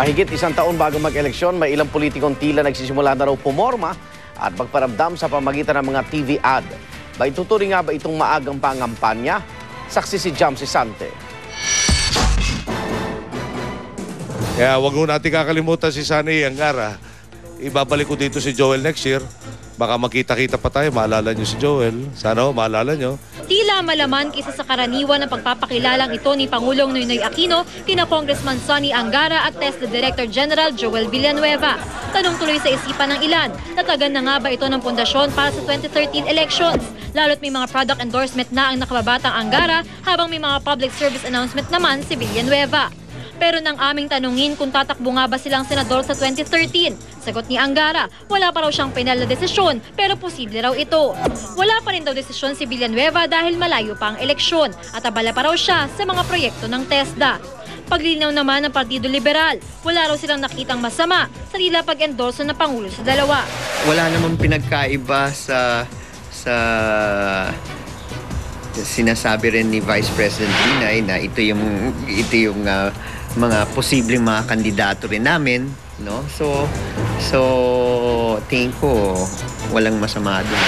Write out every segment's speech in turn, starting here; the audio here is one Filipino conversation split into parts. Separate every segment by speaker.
Speaker 1: Mahigit isang taon bago mag-eleksyon, may ilang politikong tila nagsisimula na raw pumorma at magparamdam sa pamagitan ng mga TV ad. Ba ituturing nga ba itong maagang pangampanya? Saksi si Jam Sisante.
Speaker 2: Kaya wag mo natin kakalimutan si Sunny Angara. Ibabalik ko dito si Joel next year. Baka makita-kita pa tayo, maalala nyo si Joel. Sana maalala nyo.
Speaker 3: Tila malaman kisa sa karaniwan ng pagpapakilalang ito ni Pangulong Noynoy Aquino, kina Congressman Sonny Angara at TESDA Director General Joel Villanueva. Tanong tuloy sa isipan ng ilan, tatagan na nga ba ito ng pundasyon para sa 2013 elections? Lalo't may mga product endorsement na ang nakababatang Angara habang may mga public service announcement naman si Villanueva. Pero nang aming tanungin kung tatakbo nga ba silang senador sa 2013, sagot ni Angara, wala pa raw siyang pinal na desisyon pero posible raw ito. Wala pa rin daw desisyon si Villanueva dahil malayo pa ang eleksyon at abala pa raw siya sa mga proyekto ng TESDA. Paglinaw naman ng Partido Liberal, wala raw silang nakitang masama sa tila pag-endorso ng Pangulo sa dalawa.
Speaker 4: Wala namang pinagkaiba sa sinasabi rin ni Vice President Binay na ito yung mga posibleng mga kandidato rin namin, no? So tingin ko walang masama doon.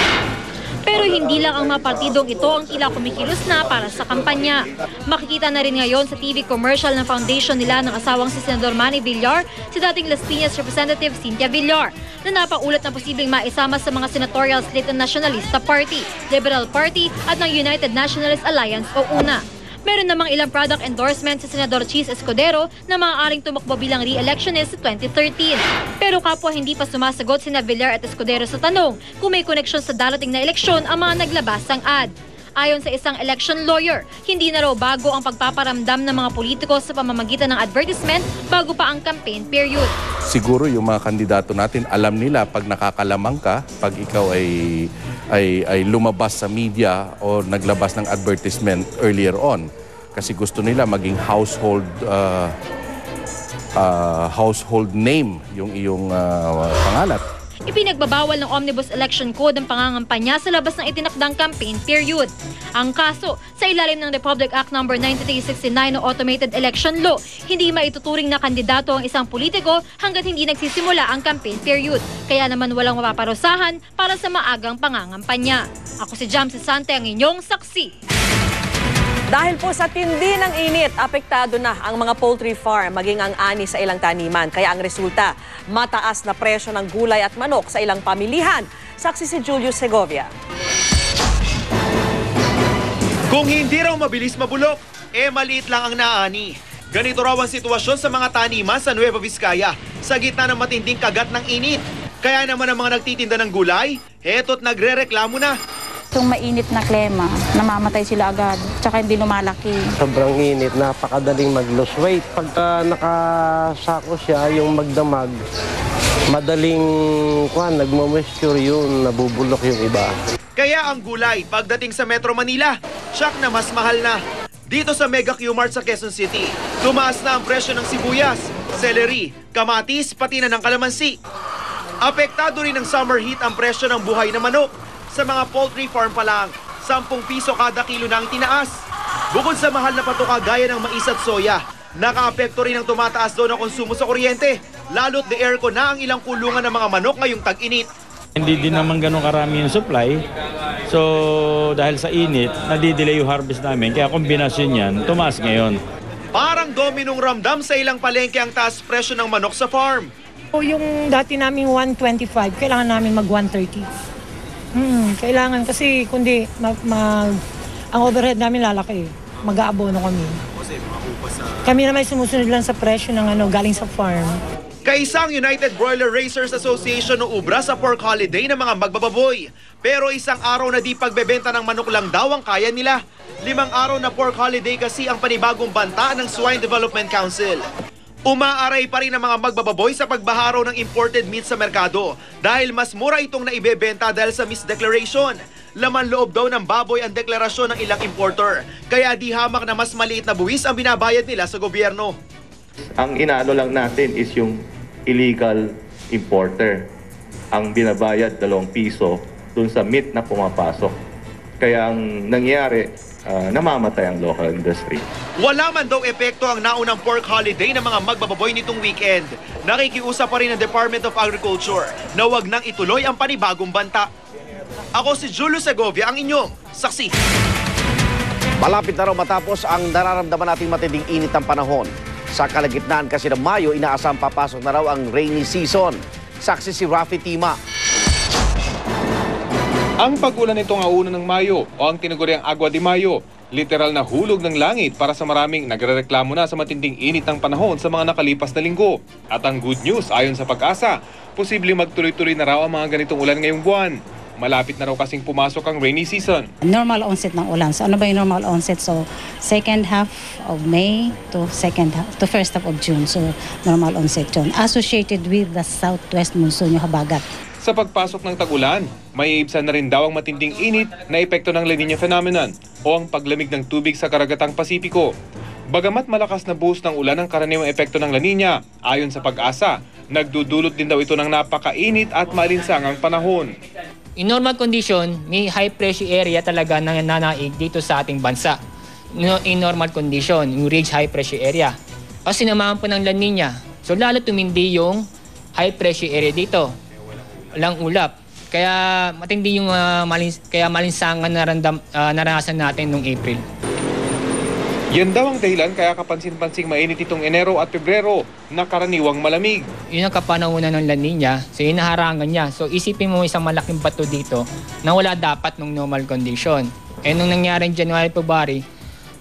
Speaker 3: Pero hindi lang ang mga partidong ito ang tila kumikilos na para sa kampanya. Makikita na rin ngayon sa TV commercial ng foundation nila ng asawang si Senador Manny Villar, si dating Las Piñas Representative Cynthia Villar, na napaulat na posibleng maisama sa mga senatorial slate ng Nationalista Party, Liberal Party at ng United Nationalist Alliance o UNA. Meron namang ilang product endorsement si Senador Chis Escudero na maaaring tumakbo bilang re-electionist sa 2013. Pero kapwa hindi pa sumasagot sina Villar at Escudero sa tanong kung may koneksyon sa darating na eleksyon ang mga naglabas ng ad. Ayon sa isang election lawyer, hindi na raw bago ang pagpaparamdam ng mga politiko sa pamamagitan ng advertisement bago pa ang campaign period.
Speaker 5: Siguro yung mga kandidato natin, alam nila pag nakakalamang ka, pag ikaw ay lumabas sa media o naglabas ng advertisement earlier on. Kasi gusto nila maging household name yung iyong pangalan.
Speaker 3: Ipinagbabawal ng Omnibus Election Code ang pangangampanya sa labas ng itinakdang campaign period. Ang kaso, sa ilalim ng Republic Act No. 9369 o Automated Election Law, hindi maituturing na kandidato ang isang politiko hanggat hindi nagsisimula ang campaign period. Kaya naman walang mapaparusahan para sa maagang pangangampanya. Ako si Jam Sisante, ang inyong saksi.
Speaker 6: Dahil po sa tindi ng init, apektado na ang mga poultry farm, maging ang ani sa ilang taniman. Kaya ang resulta, mataas na presyo ng gulay at manok sa ilang pamilihan. Saksi si Julius Segovia.
Speaker 7: Kung hindi raw mabilis mabulok, maliit lang ang naani. Ganito raw ang sitwasyon sa mga taniman sa Nueva Vizcaya sa gitna ng matinding kagat ng init. Kaya naman ang mga nagtitinda ng gulay, heto't nagre-reklamo na.
Speaker 8: Yung mainit na klema, namamatay sila agad, tsaka hindi lumalaki.
Speaker 9: Sobrang init, napakadaling mag-lose weight. Pagka nakasako siya, yung magdamag, madaling nagmo-moisture yun, nabubulok yung iba.
Speaker 7: Kaya ang gulay, pagdating sa Metro Manila, siyak na mas mahal na. Dito sa Mega Q-Mart sa Quezon City, tumaas na ang presyo ng sibuyas, celery, kamatis, pati na ng kalamansi. Apektado rin ng summer heat ang presyo ng buhay na manok. Sa mga poultry farm pa lang, 10 piso kada kilo na ang tinaas. Bukod sa mahal na patuka gaya ng mais at soya, nakaapekto rin ang tumataas doon ang konsumo sa kuryente. Lalo't de-aircon na ang ilang kulungan ng mga manok ngayong tag-init.
Speaker 10: Hindi din naman ganun karami yung supply. So dahil sa init, nadidelay yung harvest namin. Kaya kombinasyon yan, tumaas ngayon.
Speaker 7: Parang dominong ramdam sa ilang palengke ang taas presyo ng manok sa farm.
Speaker 11: Yung dati namin 125, kailangan namin mag 130. Kailangan kasi kundi ang overhead namin lalaki. Mag-aabono kami. Kami naman sumusunod lang sa presyo ng galing sa farm.
Speaker 7: Kaisang United Broiler Raisers Association o UBRA sa pork holiday ng mga magbababoy. Pero isang araw na di pagbebenta ng manok lang daw ang kaya nila. 5 araw na pork holiday kasi ang panibagong banta ng Swine Development Council. Umaaray pa rin ang mga magbababoy sa pagbaharaw ng imported meat sa merkado dahil mas mura itong naibebenta dahil sa misdeclaration. Laman loob daw ng baboy ang deklarasyon ng ilang importer, kaya di hamak na mas maliit na buwis ang binabayad nila sa gobyerno.
Speaker 12: Ang inaano lang natin is yung illegal importer. Ang binabayad 2 piso dun sa meat na pumapasok. Kaya ang nangyari, namamatay ang local industry.
Speaker 7: Wala man daw epekto ang naunang pork holiday ng mga magbababoy nitong weekend. Nakikiusap pa rin ang Department of Agriculture na wag nang ituloy ang panibagong banta. Ako si Julio Segovia, ang inyong saksi.
Speaker 1: Malapit na raw matapos ang nararamdaman nating matinding init ng panahon. Sa kalagitnaan kasi ng Mayo, inaasang papasok na raw ang rainy season. Saksi si Rafi Tima.
Speaker 13: Ang pag-ulan nitong auna ng Mayo o ang tinaguriang Agua de Mayo, literal na hulog ng langit para sa maraming nagrereklamo na sa matinding init ng panahon sa mga nakalipas na linggo. At ang good news ayon sa Pag-asa, posibleng magtuloy-tuloy na raw ang mga ganitong ulan ngayong buwan. Malapit na raw kasing pumasok ang rainy season.
Speaker 14: Normal onset ng ulan. So ano ba yung normal onset? So second half of May to first half of June. So normal onset yun. Associated with the southwest monsoon, yung habagat.
Speaker 13: Sa pagpasok ng tag-ulan, may iibsan na rin daw ang matinding init na epekto ng La Niña phenomenon o ang paglamig ng tubig sa karagatang Pasipiko. Bagamat malakas na buhos ng ulan ang karaniwang epekto ng La Niña, ayon sa Pag-asa, nagdudulot din daw ito ng napakainit at maalinsangang panahon.
Speaker 15: In normal condition, may high pressure area talaga na nanaig dito sa ating bansa. In normal condition, yung ridge high pressure area. Kasi sinamahan po ng La Niña, so lalo tumindi yung high pressure area dito. Walang ulap. Kaya matindi yung malinsangan naranasan natin noong April.
Speaker 13: Yan daw ang dahilan kaya kapansin-pansing mainit itong Enero at Pebrero na karaniwang malamig.
Speaker 15: Yun ang kapanahunan ng La Niña, so hinaharangan niya. So isipin mo isang malaking bato dito na wala dapat nung normal condition. Nung nangyari in January, February,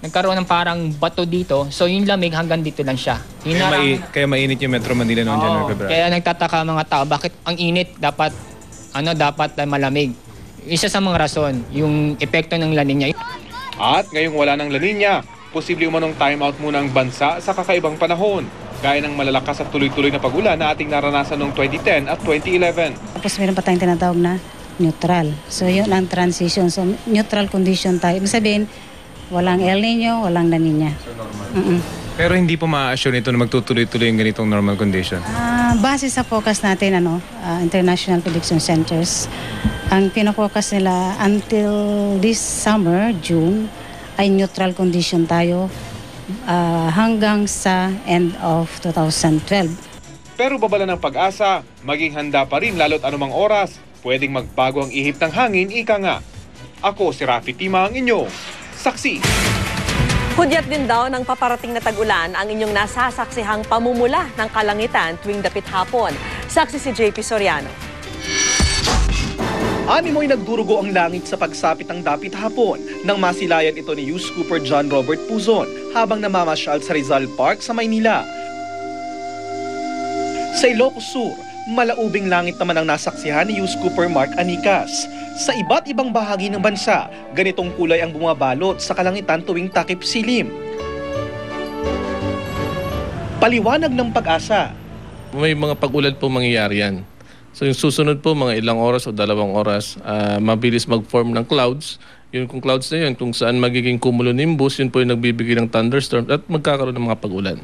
Speaker 15: nagkaroon ng parang bato dito, so yung lamig hanggang dito lang siya.
Speaker 16: Kaya mainit yung Metro Manila noong January, February.
Speaker 15: Kaya nagtataka mga tao, bakit ang init dapat malamig? Isa sa mga rason, yung epekto ng La Niña.
Speaker 13: At ngayong wala ng La Niña, posible umanong timeout muna ang bansa sa kakaibang panahon, gaya ng malalakas at tuloy-tuloy na pag-ulan na ating naranasan noong 2010 at 2011.
Speaker 14: Tapos meron pa tayong tinatawag na neutral. So yun ang transition. So neutral condition tayo. Ibig sabihin, walang El Nino, walang La Niña.
Speaker 16: So normal. Pero hindi po ma-assure nito na magtutuloy-tuloy yung ganitong normal condition?
Speaker 14: Base sa focus natin, International Prediction Centers, ang pinafocus nila until this summer, June, ay neutral condition tayo hanggang sa end of 2012.
Speaker 13: Pero babala ng Pag-asa, maging handa pa rin lalo't anumang oras, pwedeng magbago ang ihip ng hangin, ika nga. Ako si Rafi Tima, ang inyo saksi.
Speaker 6: Hudyat din daw ng paparating na tag-ulan ang inyong nasasaksihang pamumula ng kalangitan tuwing dapit hapon. Saksi si JP Soriano.
Speaker 17: Animoy nagdurugo ang langit sa pagsapit ng dapit hapon nang masilayan ito ni Youth Cooper John Robert Puzon habang namamasyal sa Rizal Park sa Maynila. Sa Ilocos Sur, malaubing langit naman ang nasaksihan ni Youth Cooper Mark Anicas. Sa iba't ibang bahagi ng bansa, ganitong kulay ang bumabalot sa kalangitan tuwing takip silim. Paliwanag ng Pag-asa.
Speaker 18: May mga pag-ulan po mangyayari yan. So yung susunod po, mga ilang oras o 2 oras, mabilis mag-form ng clouds. Yun kung clouds na yun, kung saan magiging cumulonimbus, yun po yung nagbibigay ng thunderstorm at magkakaroon ng mga pag-ulan.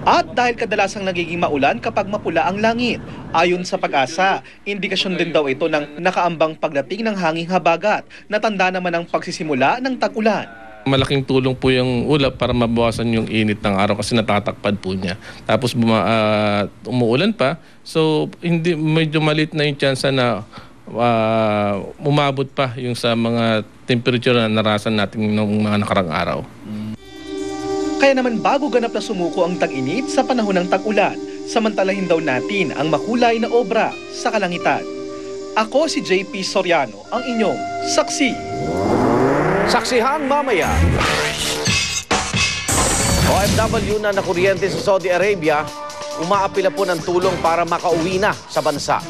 Speaker 17: At dahil kadalasang nagiging maulan kapag mapula ang langit, ayon sa Pag-asa, indikasyon din daw ito ng nakaambang pagdating ng hanging habagat na tanda naman ang pagsisimula ng tag-ulan.
Speaker 18: Malaking tulong po yung ulap para mabawasan yung init ng araw kasi natatakpad po niya. Tapos umuulan pa, so hindi medyo maliit na yung chance na umabot pa yung sa mga temperature na narasan natin ng mga nakarang araw.
Speaker 17: Kaya naman bago ganap na sumuko ang tag-init sa panahon ng tag-ulan, samantalahin daw natin ang makulay na obra sa kalangitan. Ako si JP Soriano, ang inyong saksi.
Speaker 1: Saksihan mamaya. OFW na nakuryente sa Saudi Arabia, umaapila po ng tulong para makauwi na sa bansa.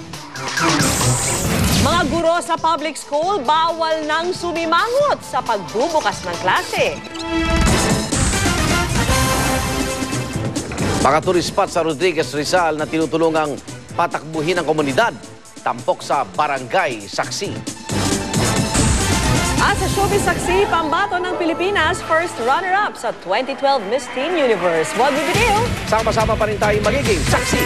Speaker 6: Mga guro sa public school, bawal nang sumimangot sa pagbubukas ng klase.
Speaker 1: Mga tourist spot sa Rodriguez Rizal na tinutulungang patakbuhin ang komunidad, tampok sa Barangay Saksi.
Speaker 6: At sa Showbiz Saksi, pambato ng Pilipinas, first runner-up sa 2012 Miss Teen Universe. Wag bibitiw!
Speaker 1: Sama-sama pa rin tayo magiging saksi.